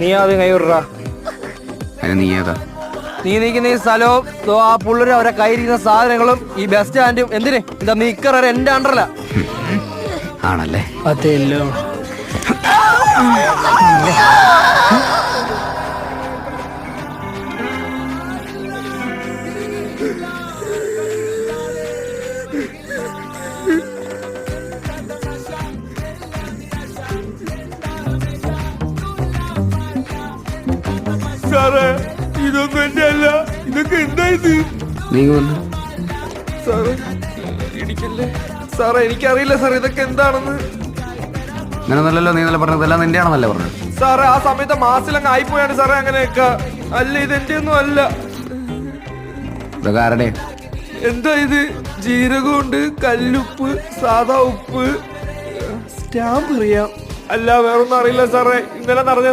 നീ ആദ്യം കൈ വിടറാ. നീ ഏതാ? നീ നിൽക്കുന്ന ഈ സ്ഥലവും ആ പുള്ളരും അവരെ കയ്യിരിക്കുന്ന സാധനങ്ങളും ഈ ബസ് സ്റ്റാൻഡും എന്തിന് എന്താ നീക്കറ എന്റെ അണ്ടറല്ല ആണല്ലേ? അതെല്ലോ. സാറേ ഇതൊന്നും എന്റെ അല്ല. ഇതൊക്കെ എന്താ ഇത്? നീ വന്നു സാറേ ഇടിക്കല്ലേ സാറേ, എനിക്കറിയില്ല സാർ ഇതൊക്കെ എന്താണെന്ന്. അങ്ങനെയൊന്നല്ലോ നീ നല്ല പറഞ്ഞതെല്ലാം നിന്റെ ആണെന്നല്ലേ പറഞ്ഞത്? സാറേ ആ സമയത്ത് മാസിലങ്ങ് ആയിപ്പോയാണ് സാറേ അങ്ങനെയൊക്കെ. അല്ല ഇതെന്റെ ഒന്നും അല്ല. ഇതൊക്കെ ആരുടെ? എന്താ ഇത്? ജീരകമുണ്ട്, കല്ലുപ്പ്, സാധാ ഉപ്പ്, സ്റ്റാമ്പ് അറിയാം. അല്ല വേറൊന്നും അറിയില്ല സാറേ. ഇന്നലെ നടന്ന